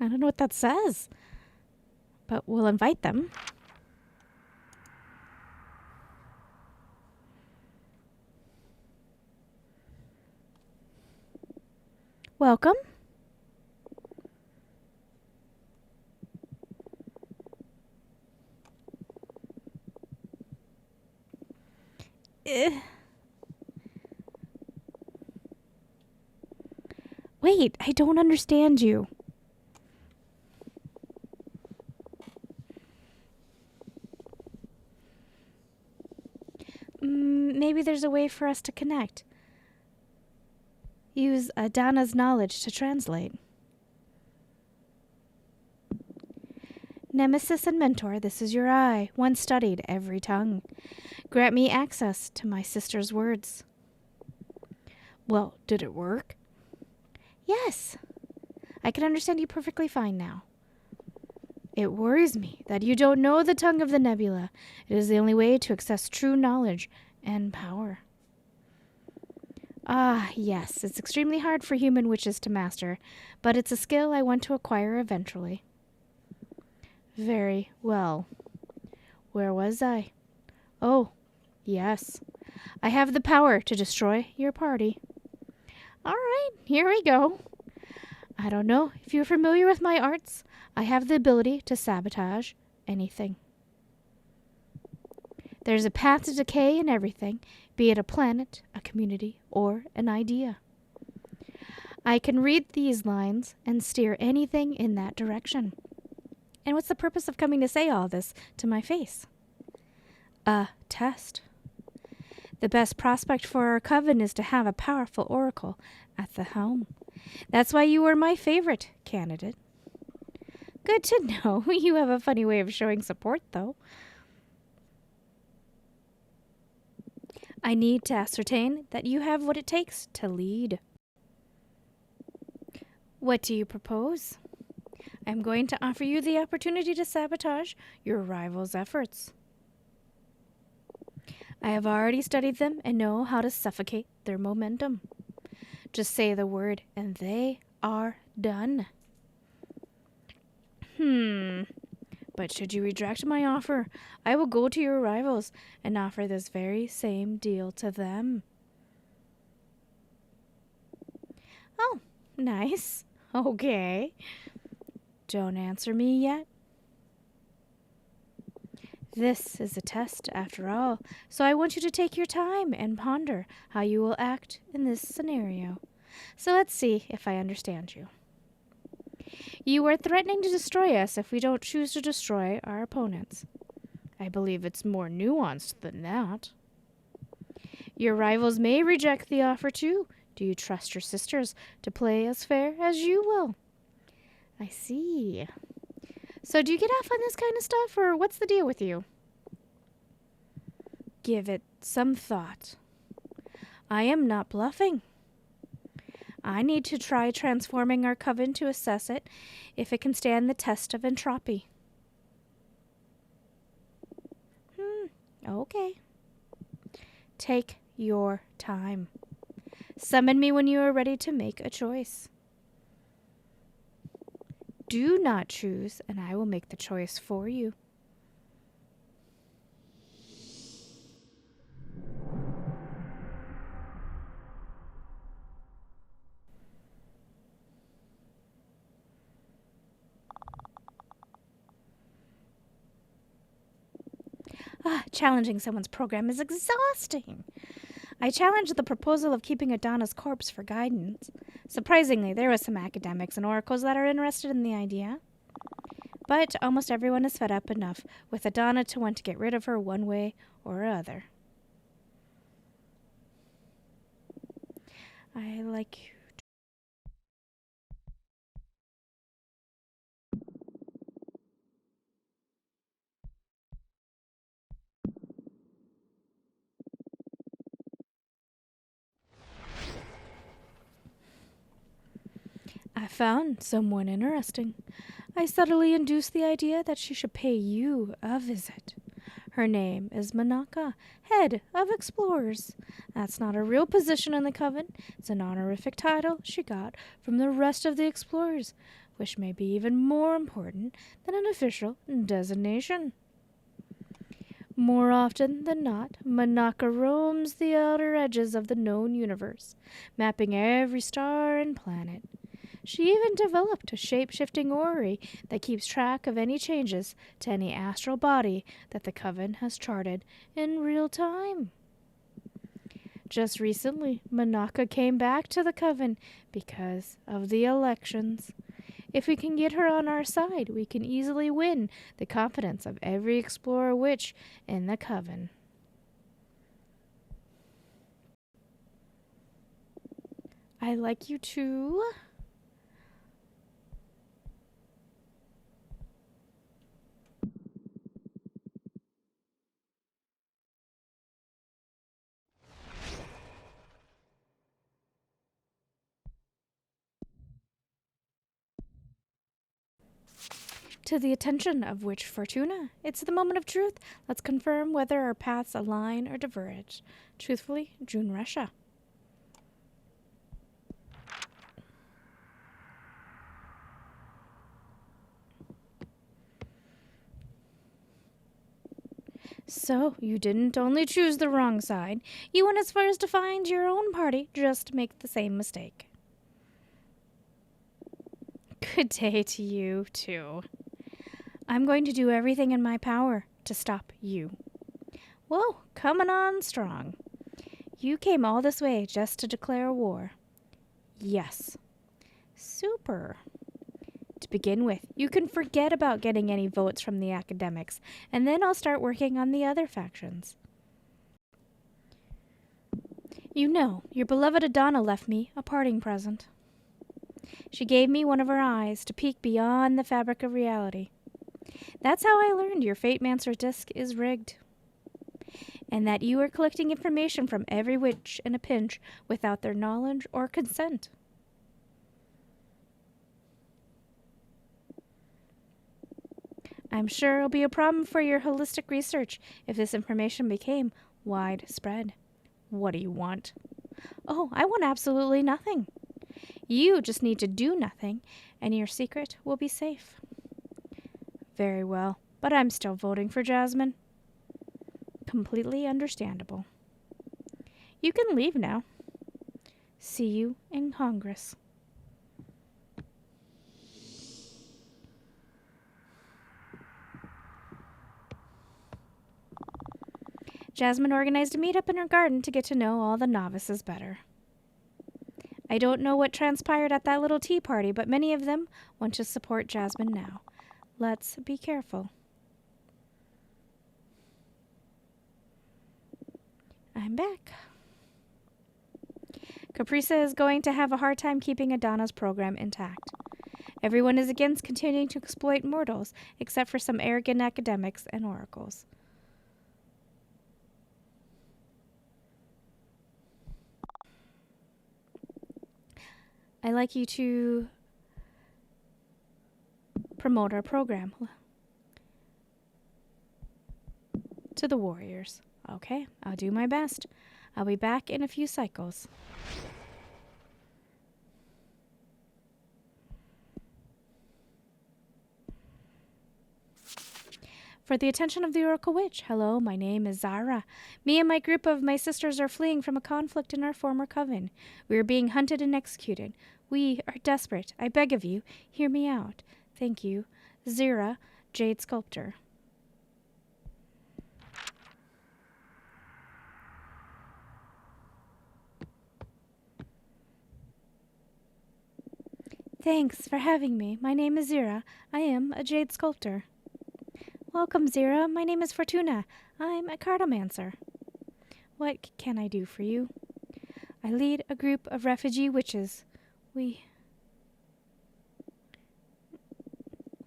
I don't know what that says. But we'll invite them. Welcome. Wait, I don't understand you. Maybe there's a way for us to connect. Use Adana's knowledge to translate. Nemesis and mentor, this is your eye, one studied every tongue. Grant me access to my sister's words. Well, did it work? Yes. I can understand you perfectly fine now. It worries me that you don't know the tongue of the nebula. It is the only way to access true knowledge and power. Ah, yes, it's extremely hard for human witches to master, but it's a skill I want to acquire eventually. Very well. Where was I? Oh, yes. I have the power to destroy your party. All right, here we go. I don't know if you're familiar with my arts. I have the ability to sabotage anything. There's a path to decay in everything, be it a planet, a community, or an idea. I can read these lines and steer anything in that direction. And what's the purpose of coming to say all this to my face? A test. The best prospect for our coven is to have a powerful oracle at the helm. That's why you were my favorite candidate. Good to know. You have a funny way of showing support, though. I need to ascertain that you have what it takes to lead. What do you propose? I'm going to offer you the opportunity to sabotage your rival's efforts. I have already studied them and know how to suffocate their momentum. Just say the word and they are done. But should you reject my offer, I will go to your rivals and offer this very same deal to them. Oh, nice. Okay. Don't answer me yet. This is a test, after all, so I want you to take your time and ponder how you will act in this scenario. So let's see if I understand you. You are threatening to destroy us if we don't choose to destroy our opponents. I believe it's more nuanced than that. Your rivals may reject the offer too. Do you trust your sisters to play as fair as you will? I see. So do you get off on this kind of stuff, or what's the deal with you? Give it some thought. I am not bluffing. I need to try transforming our coven to assess it if it can stand the test of entropy. Okay. Take your time. Summon me when you are ready to make a choice. Do not choose, and I will make the choice for you. Challenging someone's program is exhausting. I challenged the proposal of keeping Adana's corpse for guidance. Surprisingly, there were some academics and oracles that are interested in the idea. But almost everyone is fed up enough with Adana to want to get rid of her one way or other. I like you. I found someone interesting. I subtly induced the idea that she should pay you a visit. Her name is Manaka, head of explorers. That's not a real position in the coven. It's an honorific title she got from the rest of the explorers. which may be even more important than an official designation. More often than not, Manaka roams the outer edges of the known universe, mapping every star and planet. She even developed a shape-shifting orrery that keeps track of any changes to any astral body that the Coven has charted in real time. Just recently, Manaka came back to the Coven because of the elections. If we can get her on our side, we can easily win the confidence of every explorer witch in the Coven. I like you too. To the attention of Witch Fortuna, it's the moment of truth. Let's confirm whether our paths align or diverge. Truthfully, June Russia. So, you didn't only choose the wrong side, you went as far as to find your own party just to make the same mistake. Good day to you, too. I'm going to do everything in my power to stop you. Whoa, coming on strong. You came all this way just to declare war. Yes. Super. To begin with, you can forget about getting any votes from the academics, and then I'll start working on the other factions. You know, your beloved Adana left me a parting present. She gave me one of her eyes to peek beyond the fabric of reality. That's how I learned your Fate Mancer disc is rigged, and that you are collecting information from every witch in a pinch without their knowledge or consent. I'm sure it'll be a problem for your holistic research if this information became widespread. What do you want? Oh, I want absolutely nothing. You just need to do nothing, and your secret will be safe. Very well, but I'm still voting for Jasmine. Completely understandable. You can leave now. See you in Congress. Jasmine organized a meetup in her garden to get to know all the novices better. I don't know what transpired at that little tea party, but many of them want to support Jasmine now. Let's be careful. I'm back. Caprisa is going to have a hard time keeping Adana's program intact. Everyone is against continuing to exploit mortals, except for some arrogant academics and oracles. I'd like you to promote our program to the warriors. Okay, I'll do my best. I'll be back in a few cycles. For the attention of the Oracle Witch, hello, my name is Zara. Me and my group of my sisters are fleeing from a conflict in our former coven. We are being hunted and executed. We are desperate. I beg of you, hear me out. Thank you. Zira, Jade Sculptor. Thanks for having me. My name is Zira. I am a Jade Sculptor. Welcome, Zira. My name is Fortuna. I'm a cartomancer. What can I do for you? I lead a group of refugee witches. We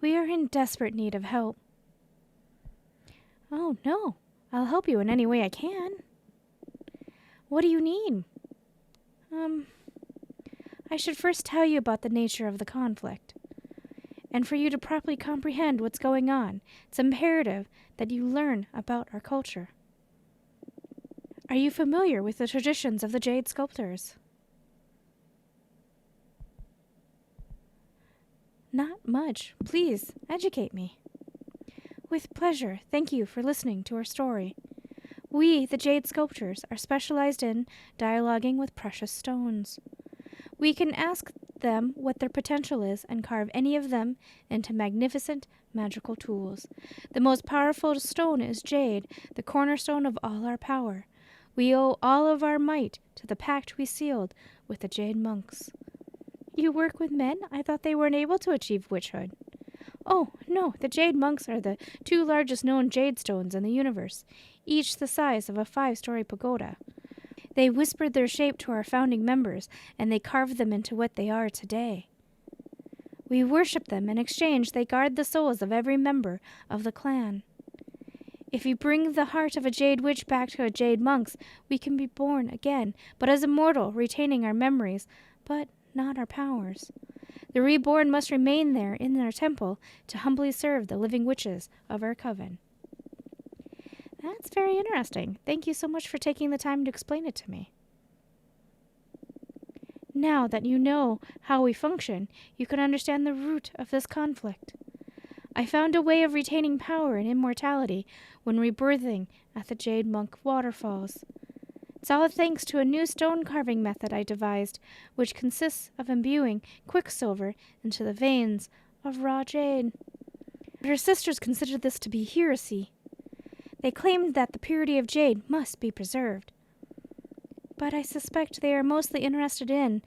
are in desperate need of help. Oh, no. I'll help you in any way I can. What do you need? I should first tell you about the nature of the conflict. And for you to properly comprehend what's going on, it's imperative that you learn about our culture. Are you familiar with the traditions of the Jade Sculptors? Not much. Please, educate me. With pleasure. Thank you for listening to our story. We, the Jade Sculptors, are specialized in dialoguing with precious stones. We can ask them what their potential is and carve any of them into magnificent magical tools. The most powerful stone is jade, the cornerstone of all our power. We owe all of our might to the pact we sealed with the Jade Monks. You work with men? I thought they weren't able to achieve witchhood. Oh, no, the Jade Monks are the 2 largest known jade stones in the universe, each the size of a 5-story pagoda. They whispered their shape to our founding members, and they carved them into what they are today. We worship them. In exchange, they guard the souls of every member of the clan. If you bring the heart of a Jade Witch back to a Jade Monks, we can be born again, but as immortal, retaining our memories, but not our powers. The reborn must remain there in our temple to humbly serve the living witches of our coven. That's very interesting. Thank you so much for taking the time to explain it to me. Now that you know how we function, you can understand the root of this conflict. I found a way of retaining power and immortality when rebirthing at the Jade Monk waterfalls. It's all thanks to a new stone carving method I devised, which consists of imbuing quicksilver into the veins of raw jade. But her sisters considered this to be heresy. They claimed that the purity of jade must be preserved. But I suspect they are mostly interested in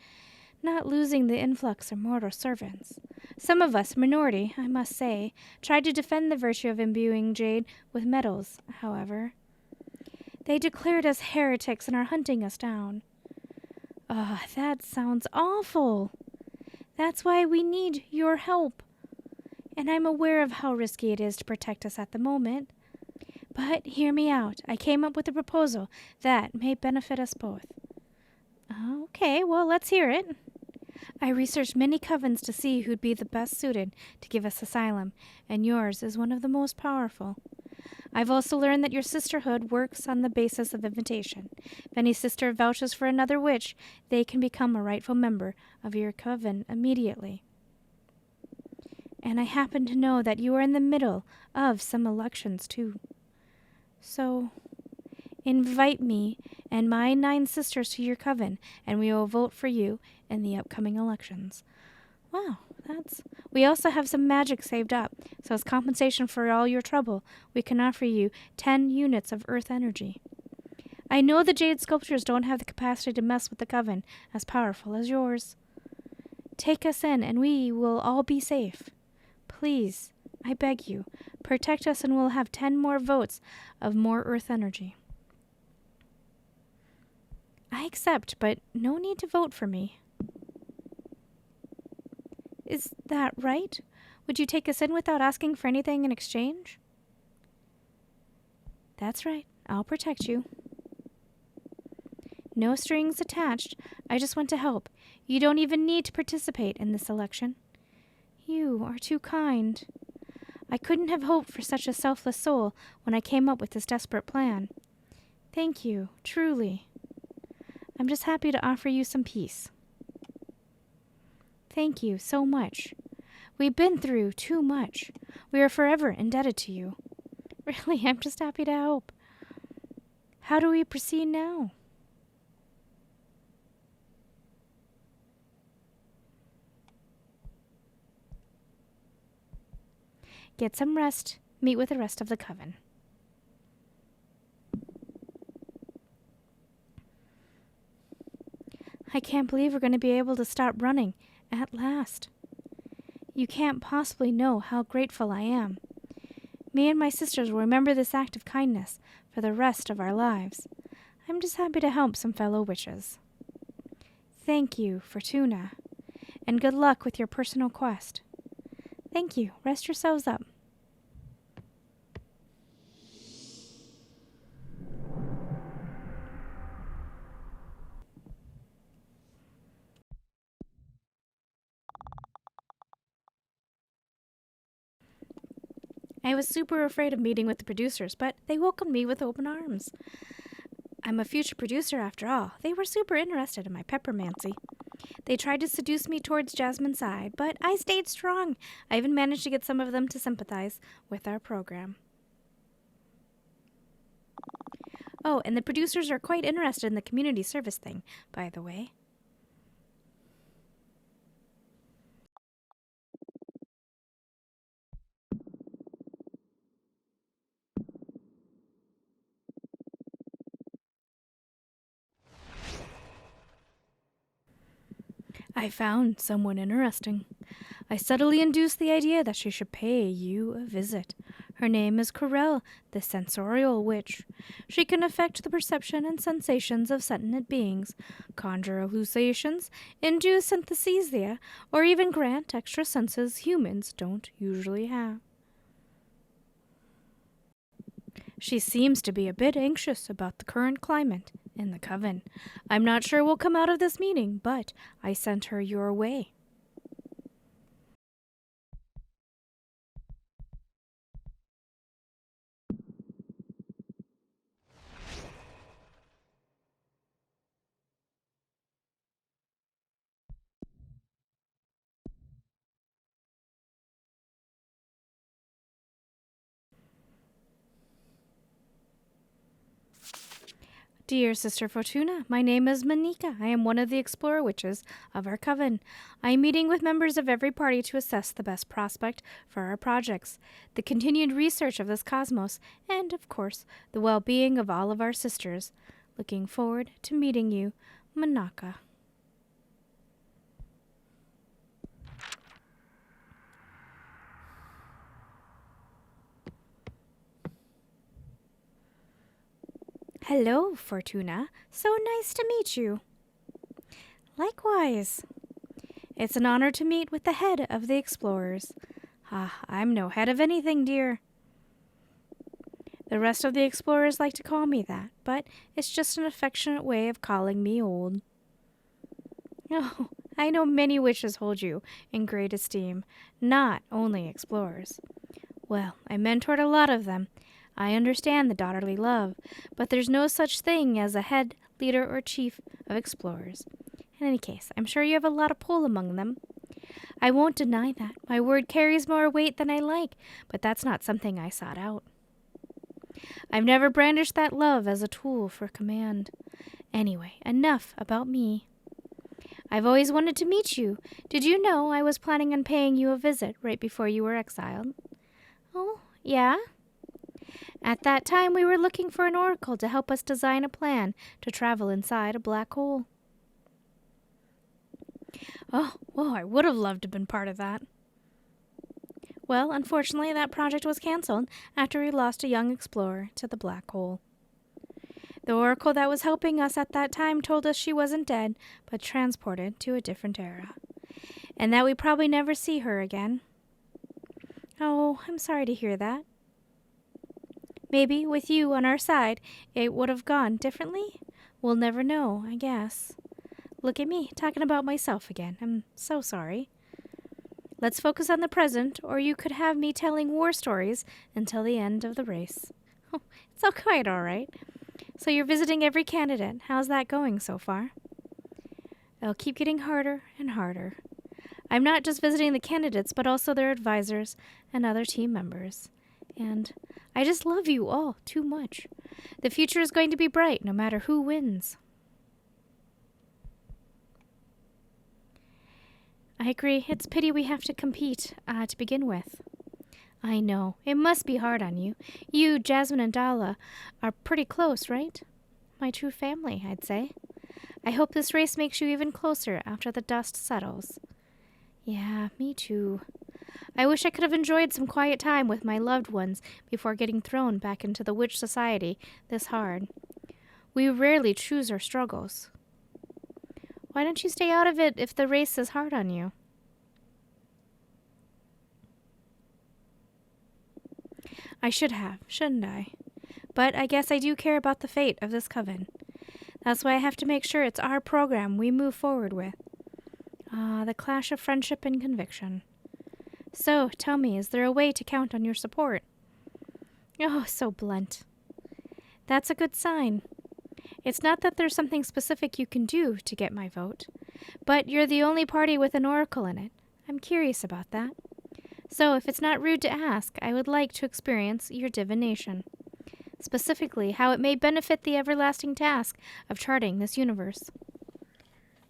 not losing the influx of mortal servants. Some of us, minority, I must say, tried to defend the virtue of imbuing jade with metals, however. They declared us heretics and are hunting us down. That sounds awful. That's why we need your help. And I'm aware of how risky it is to protect us at the moment. But hear me out. I came up with a proposal that may benefit us both. Okay, well, let's hear it. I researched many covens to see who'd be the best suited to give us asylum, and yours is one of the most powerful. I've also learned that your sisterhood works on the basis of invitation. If any sister vouches for another witch, they can become a rightful member of your coven immediately. And I happen to know that you are in the middle of some elections, too. So, invite me and my 9 sisters to your coven, and we will vote for you in the upcoming elections. Wow, We also have some magic saved up, so as compensation for all your trouble, we can offer you 10 units of earth energy. I know the Jade Sculptors don't have the capacity to mess with the coven as powerful as yours. Take us in, and we will all be safe. Please, I beg you, protect us, and we'll have 10 more votes of more earth energy. I accept, but no need to vote for me. Is that right? Would you take us in without asking for anything in exchange? That's right. I'll protect you. No strings attached. I just want to help. You don't even need to participate in this election. You are too kind. I couldn't have hoped for such a selfless soul when I came up with this desperate plan. Thank you, truly. I'm just happy to offer you some peace. Thank you so much. We've been through too much. We are forever indebted to you. Really, I'm just happy to help. How do we proceed now? Get some rest. Meet with the rest of the coven. I can't believe we're going to be able to stop running at last. You can't possibly know how grateful I am. Me and my sisters will remember this act of kindness for the rest of our lives. I'm just happy to help some fellow witches. Thank you, Fortuna, and good luck with your personal quest. Thank you. Rest yourselves up. I was super afraid of meeting with the producers, but they welcomed me with open arms. I'm a future producer after all. They were super interested in my peppermancy. They tried to seduce me towards Jasmine's side, but I stayed strong. I even managed to get some of them to sympathize with our program. Oh, and the producers are quite interested in the community service thing, by the way. I found someone interesting. I subtly induced the idea that she should pay you a visit. Her name is Corel, the sensorial witch. She can affect the perception and sensations of sentient beings, conjure hallucinations, induce synesthesia, or even grant extra senses humans don't usually have. She seems to be a bit anxious about the current climate in the Coven. I'm not sure what will come out of this meeting, but I sent her your way. Dear Sister Fortuna, my name is Monika. I am one of the explorer witches of our coven. I am meeting with members of every party to assess the best prospect for our projects, the continued research of this cosmos, and, of course, the well-being of all of our sisters. Looking forward to meeting you, Monika. Hello, Fortuna. So nice to meet you. Likewise. It's an honor to meet with the head of the explorers. I'm no head of anything, dear. The rest of the explorers like to call me that, but it's just an affectionate way of calling me old. Oh, I know many witches hold you in great esteem, not only explorers. Well, I mentored a lot of them. I understand the daughterly love, but there's no such thing as a head, leader, or chief of explorers. In any case, I'm sure you have a lot of pull among them. I won't deny that. My word carries more weight than I like, but that's not something I sought out. I've never brandished that love as a tool for command. Anyway, enough about me. I've always wanted to meet you. Did you know I was planning on paying you a visit right before you were exiled? Oh, yeah? At that time, we were looking for an oracle to help us design a plan to travel inside a black hole. Oh, well, I would have loved to have been part of that. Well, unfortunately, that project was canceled after we lost a young explorer to the black hole. The oracle that was helping us at that time told us she wasn't dead, but transported to a different era, and that we'd probably never see her again. Oh, I'm sorry to hear that. Maybe, with you on our side, it would have gone differently? We'll never know, I guess. Look at me, talking about myself again. I'm so sorry. Let's focus on the present, or you could have me telling war stories until the end of the race. Oh, it's all quite all right. So you're visiting every candidate. How's that going so far? It'll keep getting harder and harder. I'm not just visiting the candidates, but also their advisors and other team members. And I just love you all too much. The future is going to be bright no matter who wins. I agree. It's a pity we have to compete to begin with. I know. It must be hard on you. You, Jasmine, and Dala are pretty close, right? My true family, I'd say. I hope this race makes you even closer after the dust settles. Yeah, me too. I wish I could have enjoyed some quiet time with my loved ones before getting thrown back into the witch society this hard. We rarely choose our struggles. Why don't you stay out of it if the race is hard on you? I should have, shouldn't I? But I guess I do care about the fate of this coven. That's why I have to make sure it's our program we move forward with. The clash of friendship and conviction. So, tell me, is there a way to count on your support? Oh, so blunt. That's a good sign. It's not that there's something specific you can do to get my vote, but you're the only party with an oracle in it. I'm curious about that. So, if it's not rude to ask, I would like to experience your divination. Specifically, how it may benefit the everlasting task of charting this universe.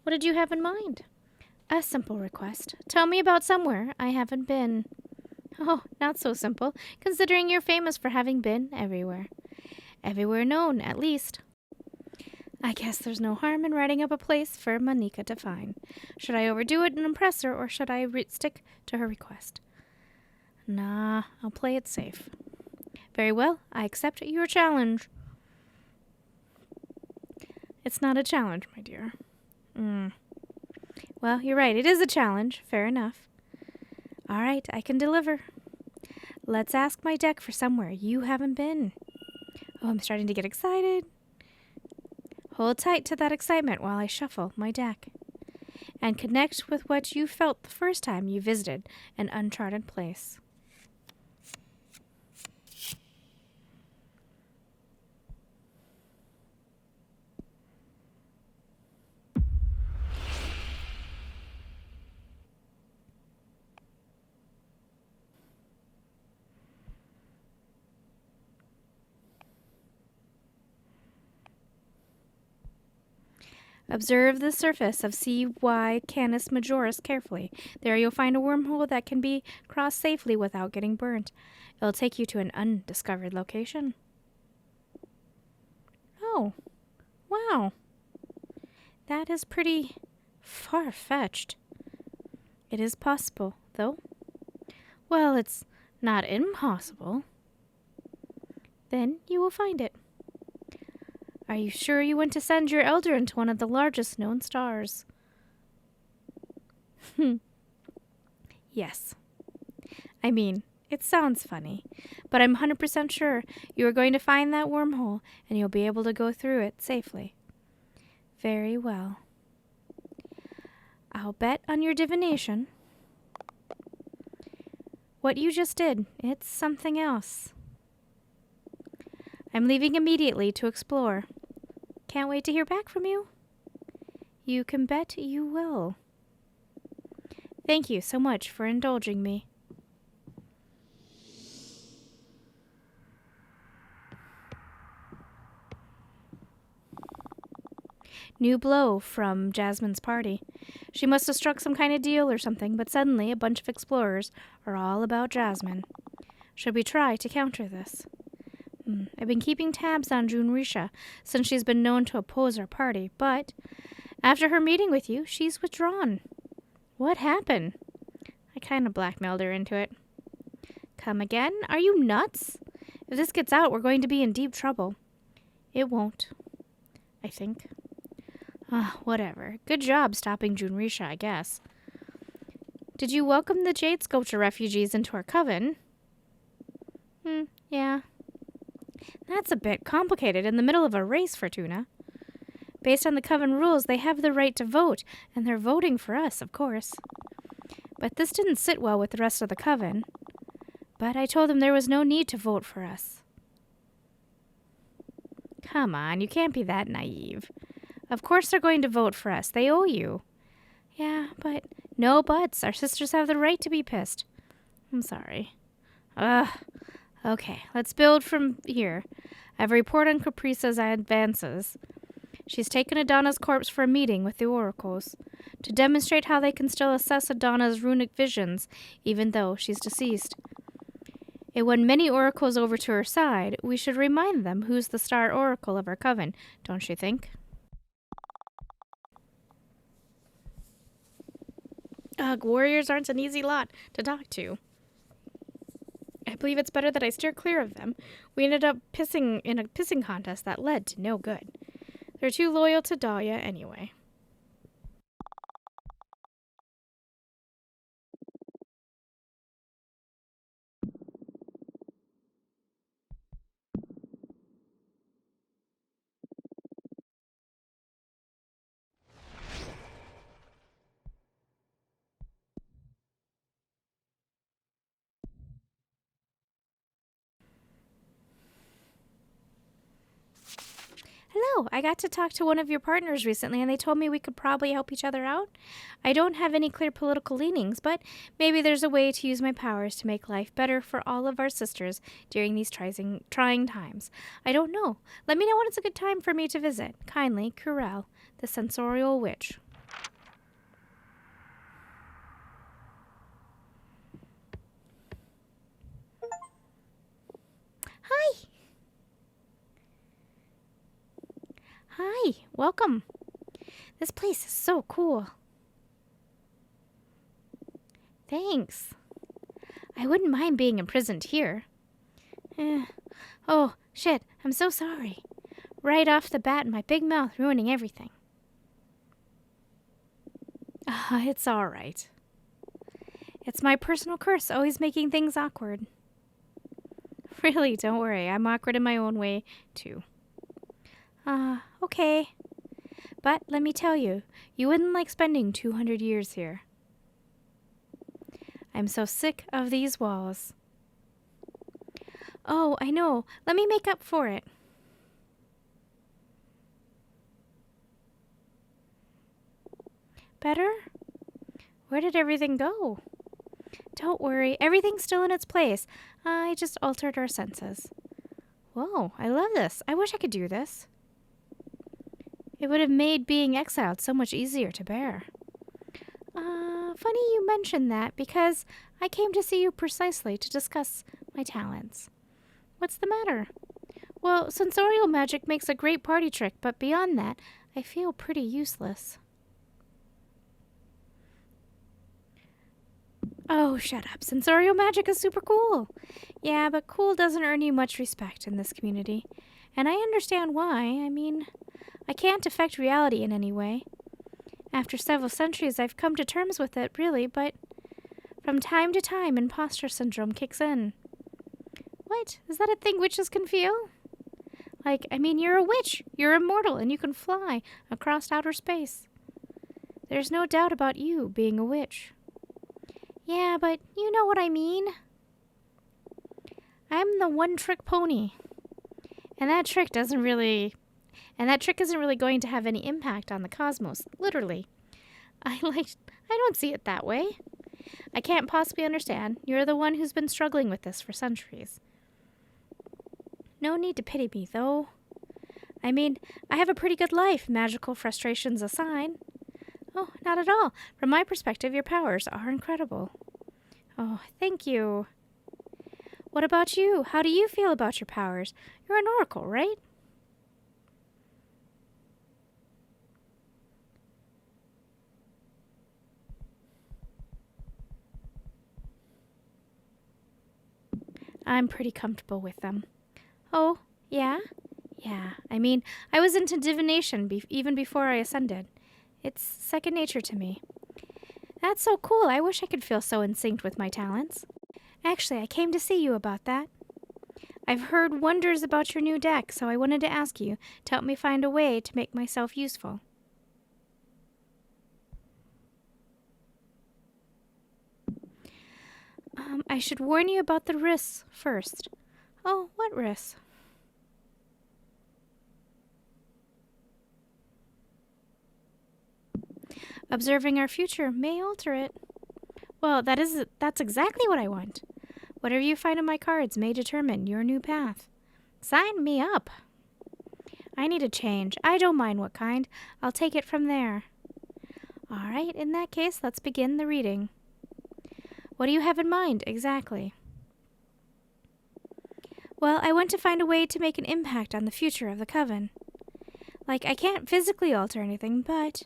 What did you have in mind? A simple request. Tell me about somewhere I haven't been. Oh, not so simple, considering you're famous for having been everywhere. Everywhere known, at least. I guess there's no harm in writing up a place for Monica to find. Should I overdo it and impress her, or should I stick to her request? Nah, I'll play it safe. Very well, I accept your challenge. It's not a challenge, my dear. Well, you're right, it is a challenge. Fair enough. All right, I can deliver. Let's ask my deck for somewhere you haven't been. Oh, I'm starting to get excited. Hold tight to that excitement while I shuffle my deck. And connect with what you felt the first time you visited an uncharted place. Observe the surface of CY Canis Majoris carefully. There you'll find a wormhole that can be crossed safely without getting burnt. It'll take you to an undiscovered location. Oh, wow. That is pretty far-fetched. It is possible, though. Well, it's not impossible. Then you will find it. Are you sure you want to send your elder into one of the largest known stars? Yes. I mean, it sounds funny, but I'm 100% sure you are going to find that wormhole and you'll be able to go through it safely. Very well. I'll bet on your divination. What you just did, it's something else. I'm leaving immediately to explore. Can't wait to hear back from you. You can bet you will. Thank you so much for indulging me. New blow from Jasmine's party. She must have struck some kind of deal or something, but suddenly a bunch of explorers are all about Jasmine. Should we try to counter this? I've been keeping tabs on Junrisha since she's been known to oppose our party, but after her meeting with you, she's withdrawn. What happened? I kind of blackmailed her into it. Come again? Are you nuts? If this gets out, we're going to be in deep trouble. It won't. I think. Whatever. Good job stopping Junrisha, I guess. Did you welcome the Jade Sculpture refugees into our coven? Yeah. That's a bit complicated in the middle of a race, Fortuna. Based on the coven rules, they have the right to vote, and they're voting for us, of course. But this didn't sit well with the rest of the coven. But I told them there was no need to vote for us. Come on, you can't be that naive. Of course they're going to vote for us. They owe you. Yeah, but no buts. Our sisters have the right to be pissed. I'm sorry. Okay, let's build from here. I have a report on Caprice's advances. She's taken Adana's corpse for a meeting with the oracles to demonstrate how they can still assess Adana's runic visions even though she's deceased. And when many oracles over to her side, we should remind them who's the star oracle of our coven, don't you think? Ugh, warriors aren't an easy lot to talk to. I believe it's better that I steer clear of them. We ended up pissing in a pissing contest that led to no good. They're too loyal to Dahlia anyway. know. I got to talk to one of your partners recently, and they told me we could probably help each other out. I don't have any clear political leanings, but maybe there's a way to use my powers to make life better for all of our sisters during these trying times. I don't know. Let me know when it's a good time for me to visit. Kindly, Curel, the Sensorial Witch. Hi! Hi, welcome. This place is so cool. Thanks. I wouldn't mind being imprisoned here. Oh, shit, I'm so sorry. Right off the bat, my big mouth ruining everything. It's all right. It's my personal curse, always making things awkward. Really, don't worry, I'm awkward in my own way, too. Okay. But let me tell you, you wouldn't like spending 200 years here. I'm so sick of these walls. Oh, I know. Let me make up for it. Better? Where did everything go? Don't worry, everything's still in its place. I just altered our senses. Whoa, I love this. I wish I could do this. It would have made being exiled so much easier to bear. Funny you mention that, because I came to see you precisely to discuss my talents. What's the matter? Well, sensorial magic makes a great party trick, but beyond that, I feel pretty useless. Oh, shut up. Sensorial magic is super cool. Yeah, but cool doesn't earn you much respect in this community. And I understand why. I mean, I can't affect reality in any way. After several centuries, I've come to terms with it, really, but from time to time, imposter syndrome kicks in. What? Is that a thing witches can feel? You're a witch. You're immortal, and you can fly across outer space. There's no doubt about you being a witch. Yeah, but you know what I mean. I'm the one-trick pony. And that trick isn't really going to have any impact on the cosmos, literally. I don't see it that way. I can't possibly understand. You're the one who's been struggling with this for centuries. No need to pity me, though. I mean, I have a pretty good life, magical frustrations aside. Oh, not at all. From my perspective, your powers are incredible. Oh, thank you. What about you? How do you feel about your powers? You're an oracle, right? I'm pretty comfortable with them. Oh, yeah? Yeah, I was into divination even before I ascended. It's second nature to me. That's so cool. I wish I could feel so in sync with my talents. Actually, I came to see you about that. I've heard wonders about your new deck, so I wanted to ask you to help me find a way to make myself useful. I should warn you about the risks first. Oh, what risks? Observing our future may alter it. Well, that's exactly what I want. Whatever you find in my cards may determine your new path. Sign me up. I need a change. I don't mind what kind. I'll take it from there. All right, in that case, let's begin the reading. What do you have in mind, exactly? Well, I want to find a way to make an impact on the future of the Coven. I can't physically alter anything, but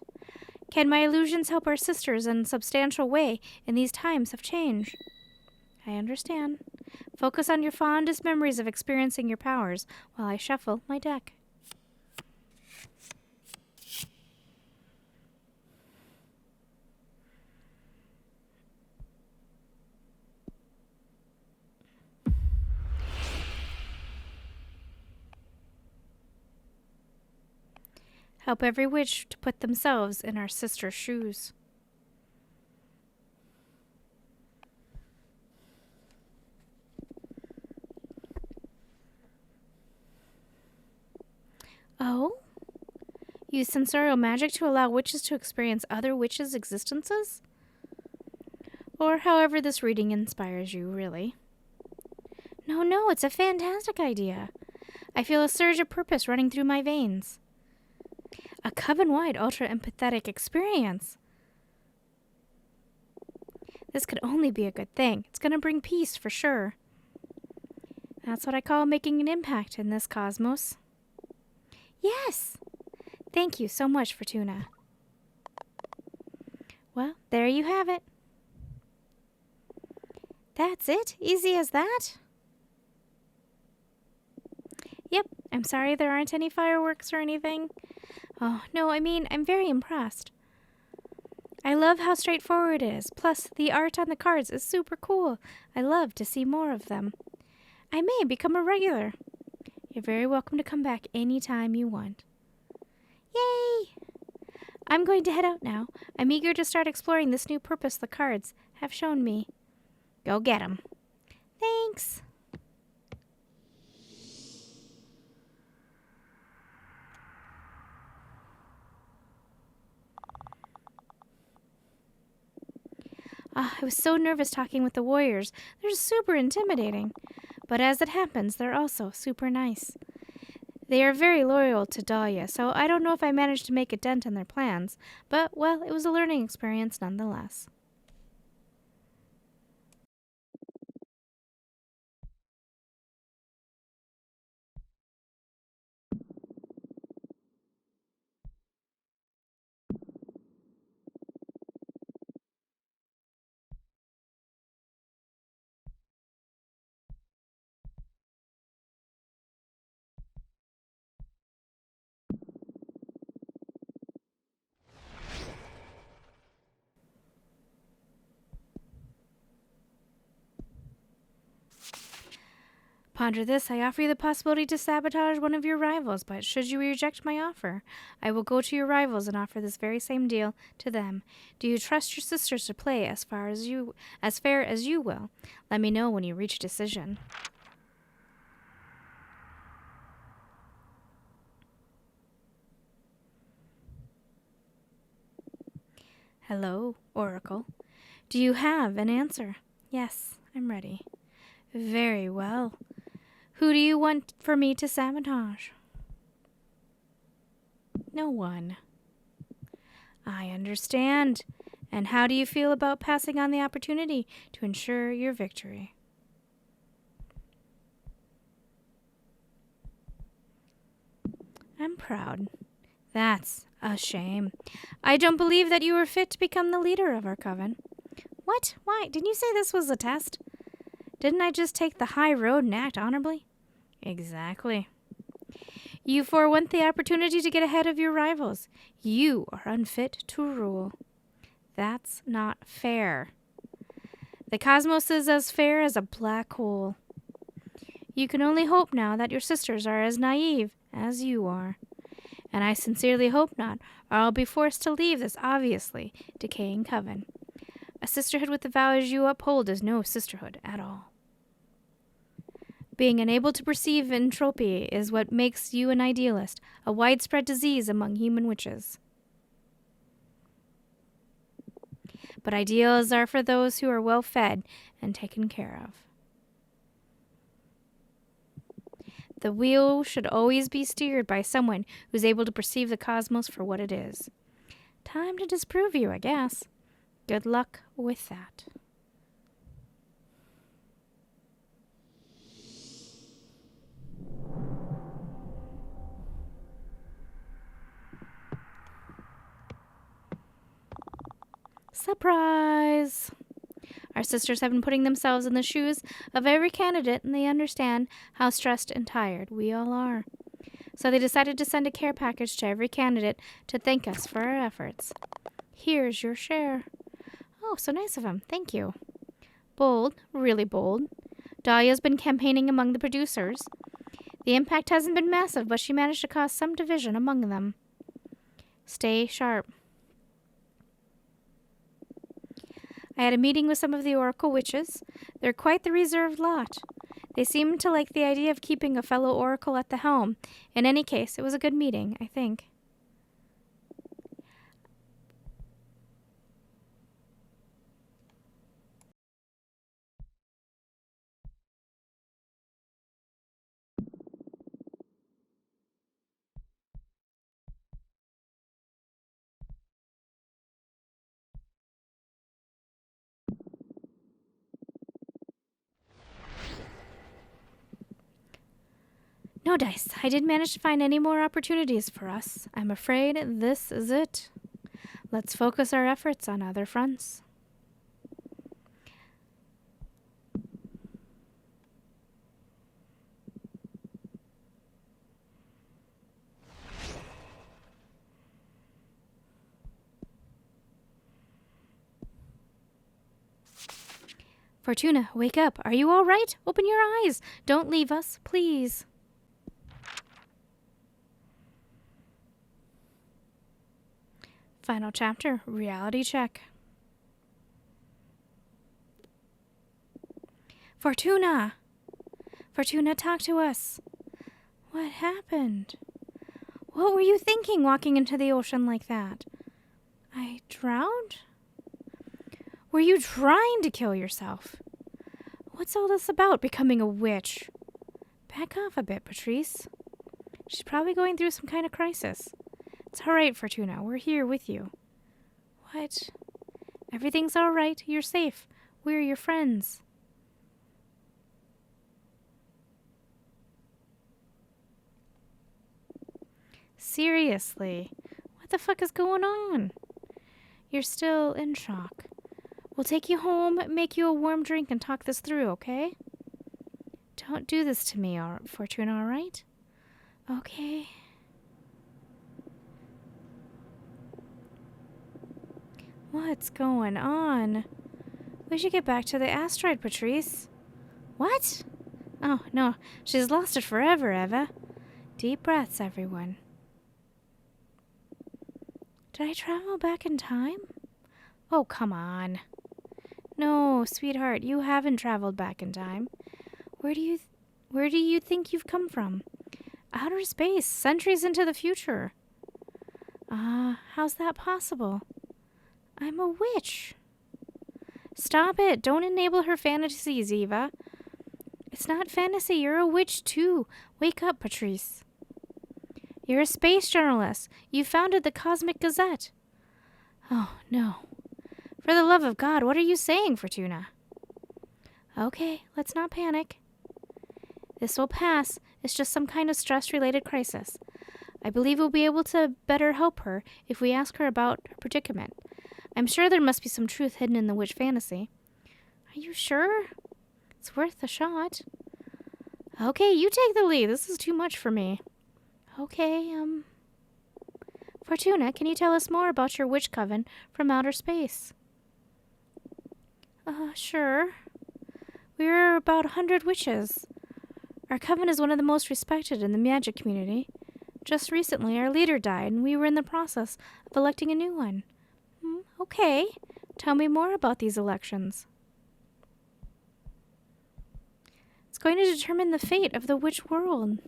can my illusions help our sisters in a substantial way in these times of change? I understand. Focus on your fondest memories of experiencing your powers while I shuffle my deck. Help every witch to put themselves in our sister's shoes. Oh? Use sensorial magic to allow witches to experience other witches' existences? Or however this reading inspires you, really. No, it's a fantastic idea. I feel a surge of purpose running through my veins. A coven-wide ultra-empathetic experience. This could only be a good thing. It's going to bring peace for sure. That's what I call making an impact in this cosmos. Yes! Thank you so much, Fortuna. Well, there you have it. That's it? Easy as that? Yep, I'm sorry there aren't any fireworks or anything. Oh, no, I mean, I'm very impressed. I love how straightforward it is. Plus, the art on the cards is super cool. I love to see more of them. I may become a regular. You're very welcome to come back anytime you want. Yay! I'm going to head out now. I'm eager to start exploring this new purpose the cards have shown me. Go get 'em. Thanks. I was so nervous talking with the warriors. They're super intimidating. But as it happens, they're also super nice. They are very loyal to Dahlia, so I don't know if I managed to make a dent in their plans. But, well, it was a learning experience nonetheless. Ponder this, I offer you the possibility to sabotage one of your rivals, but should you reject my offer, I will go to your rivals and offer this very same deal to them. Do you trust your sisters to play as fair as you will? Let me know when you reach a decision. Hello, Oracle. Do you have an answer? Yes, I'm ready. Very well. Who do you want for me to sabotage? No one. I understand. And how do you feel about passing on the opportunity to ensure your victory? I'm proud. That's a shame. I don't believe that you are fit to become the leader of our coven. What? Why? Didn't you say this was a test? Didn't I just take the high road and act honorably? Exactly. You forewent the opportunity to get ahead of your rivals. You are unfit to rule. That's not fair. The cosmos is as fair as a black hole. You can only hope now that your sisters are as naive as you are. And I sincerely hope not, or I'll be forced to leave this obviously decaying coven. A sisterhood with the values you uphold is no sisterhood at all. Being unable to perceive entropy is what makes you an idealist, a widespread disease among human witches. But ideals are for those who are well fed and taken care of. The wheel should always be steered by someone who's able to perceive the cosmos for what it is. Time to disprove you, I guess. Good luck with that. Surprise! Our sisters have been putting themselves in the shoes of every candidate, and they understand how stressed and tired we all are. So they decided to send a care package to every candidate to thank us for our efforts. Here's your share. Oh, so nice of them. Thank you. Bold, really bold. Dahlia's been campaigning among the producers. The impact hasn't been massive, but she managed to cause some division among them. Stay sharp. I had a meeting with some of the Oracle witches. They're quite the reserved lot. They seem to like the idea of keeping a fellow Oracle at the helm. In any case, it was a good meeting, I think. No dice. I didn't manage to find any more opportunities for us. I'm afraid this is it. Let's focus our efforts on other fronts. Fortuna, wake up. Are you all right? Open your eyes. Don't leave us, please. Final chapter, reality check. Fortuna! Fortuna, talk to us. What happened? What were you thinking walking into the ocean like that? I drowned? Were you trying to kill yourself? What's all this about, becoming a witch? Back off a bit, Patrice. She's probably going through some kind of crisis. It's all right, Fortuna. We're here with you. What? Everything's all right. You're safe. We're your friends. Seriously, what the fuck is going on? You're still in shock. We'll take you home, make you a warm drink, and talk this through, okay? Don't do this to me, Fortuna, all right? Okay. What's going on? We should get back to the asteroid, Patrice. What? Oh, no. She's lost it forever, Eva. Deep breaths, everyone. Did I travel back in time? Oh, come on. No, sweetheart, you haven't traveled back in time. Where do you think you've come from? Outer space, centuries into the future. How's that possible? I'm a witch. Stop it. Don't enable her fantasies, Eva. It's not fantasy. You're a witch, too. Wake up, Patrice. You're a space journalist. You founded the Cosmic Gazette. Oh, no. For the love of God, what are you saying, Fortuna? Okay, let's not panic. This will pass. It's just some kind of stress-related crisis. I believe we'll be able to better help her if we ask her about her predicament. I'm sure there must be some truth hidden in the witch fantasy. Are you sure? It's worth a shot. Okay, you take the lead. This is too much for me. Okay, Fortuna, can you tell us more about your witch coven from outer space? Sure. We're about 100 witches. Our coven is one of the most respected in the magic community. Just recently, our leader died, and we were in the process of electing a new one. Okay. Tell me more about these elections. It's going to determine the fate of the witch world.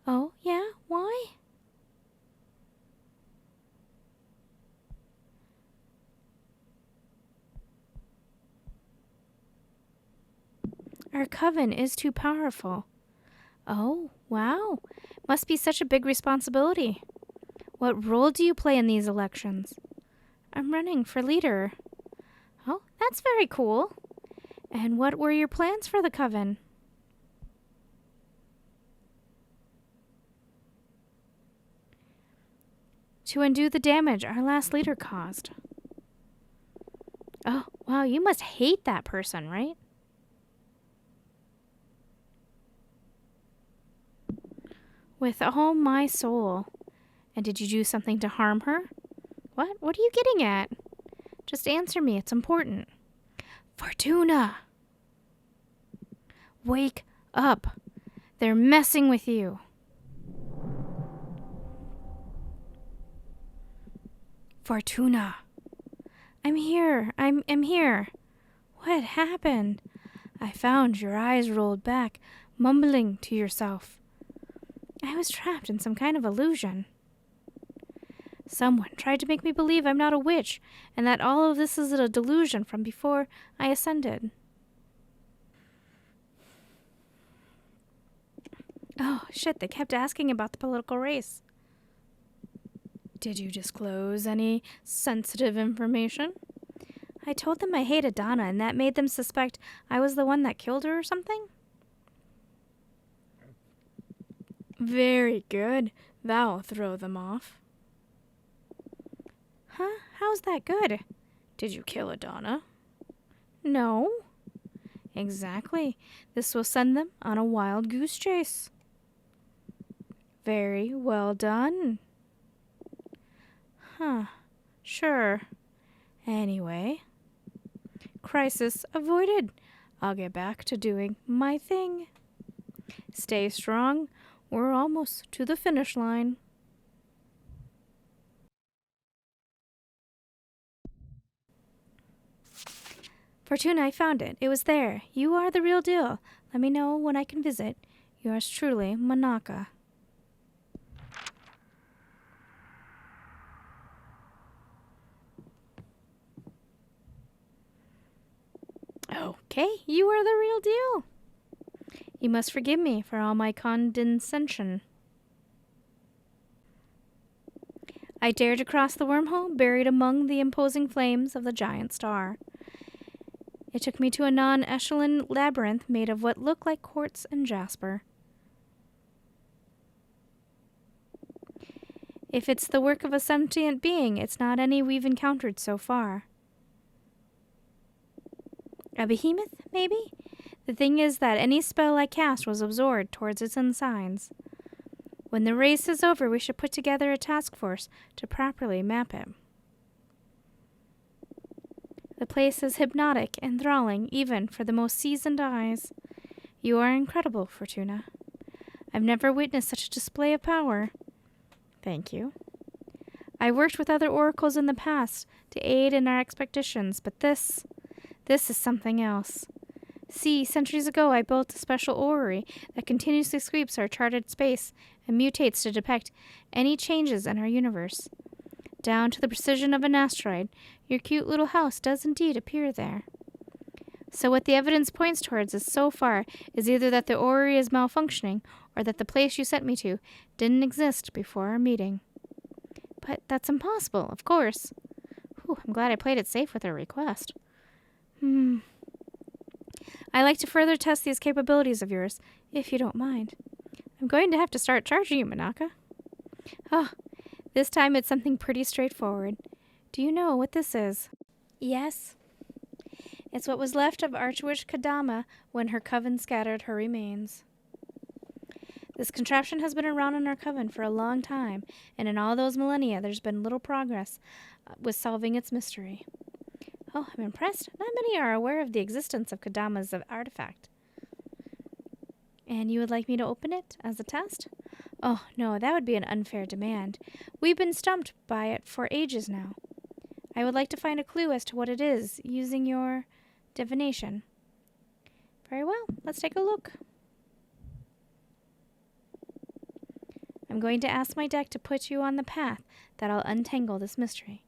Oh, yeah? Why? Our coven is too powerful. Oh, wow. Must be such a big responsibility. What role do you play in these elections? I'm running for leader. Oh, that's very cool. And what were your plans for the coven? To undo the damage our last leader caused. Oh, wow, you must hate that person, right? With all my soul. And did you do something to harm her? What? What are you getting at? Just answer me. It's important. Fortuna! Wake up. They're messing with you. Fortuna. I'm here. I'm here. What happened? I found your eyes rolled back, mumbling to yourself. I was trapped in some kind of illusion. Someone tried to make me believe I'm not a witch, and that all of this is a delusion from before I ascended. Oh, shit, they kept asking about the political race. Did you disclose any sensitive information? I told them I hated Donna, and that made them suspect I was the one that killed her or something? Very good. That'll throw them off. Huh? How's that good? Did you kill Adana? No. Exactly. This will send them on a wild goose chase. Very well done. Huh. Sure. Anyway, crisis avoided. I'll get back to doing my thing. Stay strong. We're almost to the finish line. Fortuna, I found it. It was there. You are the real deal. Let me know when I can visit. Yours truly, Manaka. Okay, you are the real deal. You must forgive me for all my condescension. I dared to cross the wormhole buried among the imposing flames of the giant star. It took me to a non-echelon labyrinth made of what looked like quartz and jasper. If it's the work of a sentient being, it's not any we've encountered so far. A behemoth, maybe? The thing is that any spell I cast was absorbed towards its insides. When the race is over, we should put together a task force to properly map it. The place is hypnotic, enthralling, even for the most seasoned eyes. You are incredible, Fortuna. I've never witnessed such a display of power. Thank you. I worked with other oracles in the past to aid in our expeditions, but this is something else. See, centuries ago I built a special orrery that continuously sweeps our charted space and mutates to detect any changes in our universe. Down to the precision of an asteroid, your cute little house does indeed appear there. So what the evidence points towards is so far is either that the orrery is malfunctioning or that the place you sent me to didn't exist before our meeting. But that's impossible, of course. Whew, I'm glad I played it safe with her request. I like to further test these capabilities of yours, if you don't mind. I'm going to have to start charging you, Manaka. Oh, this time it's something pretty straightforward. Do you know what this is? Yes. It's what was left of Archwitch Kadama when her coven scattered her remains. This contraption has been around in our coven for a long time, and in all those millennia there's been little progress with solving its mystery. Oh, I'm impressed. Not many are aware of the existence of Kadama's artifact. And you would like me to open it as a test? Oh, no, that would be an unfair demand. We've been stumped by it for ages now. I would like to find a clue as to what it is, using your divination. Very well, let's take a look. I'm going to ask my deck to put you on the path that'll untangle this mystery.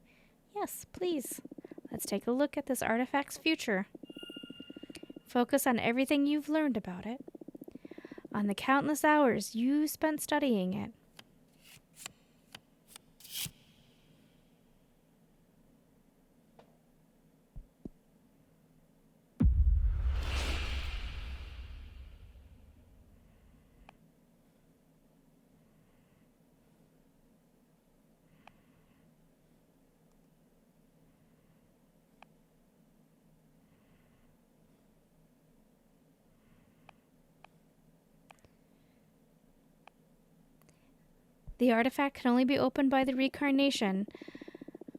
Yes, please. Let's take a look at this artifact's future. Focus on everything you've learned about it, on the countless hours you spent studying it. The artifact can only be opened by the reincarnation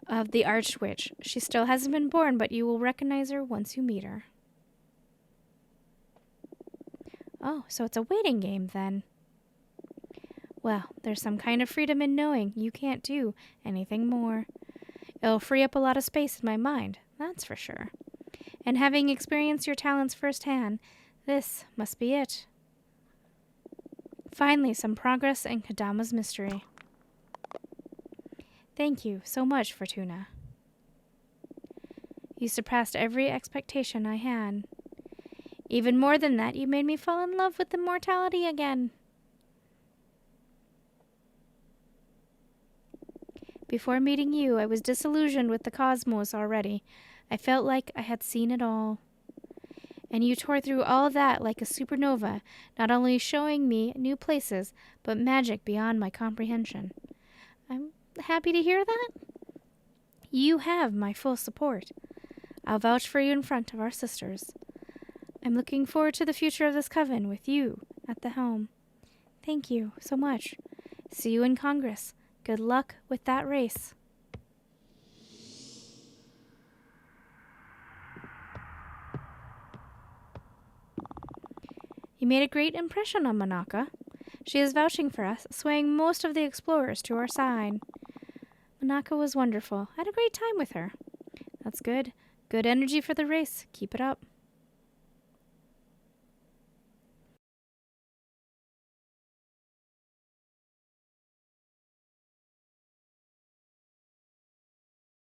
of the Archwitch. She still hasn't been born, but you will recognize her once you meet her. Oh, so it's a waiting game then. Well, there's some kind of freedom in knowing you can't do anything more. It'll free up a lot of space in my mind, that's for sure. And having experienced your talents firsthand, this must be it. Finally, some progress in Kadama's mystery. Thank you so much, Fortuna. You surpassed every expectation I had. Even more than that, you made me fall in love with immortality again. Before meeting you, I was disillusioned with the cosmos already. I felt like I had seen it all. And you tore through all that like a supernova, not only showing me new places, but magic beyond my comprehension. I'm happy to hear that. You have my full support. I'll vouch for you in front of our sisters. I'm looking forward to the future of this coven with you at the helm. Thank you so much. See you in Congress. Good luck with that race. You made a great impression on Manaka. She is vouching for us, swaying most of the explorers to our side. Manaka was wonderful. I had a great time with her. That's good. Good energy for the race. Keep it up.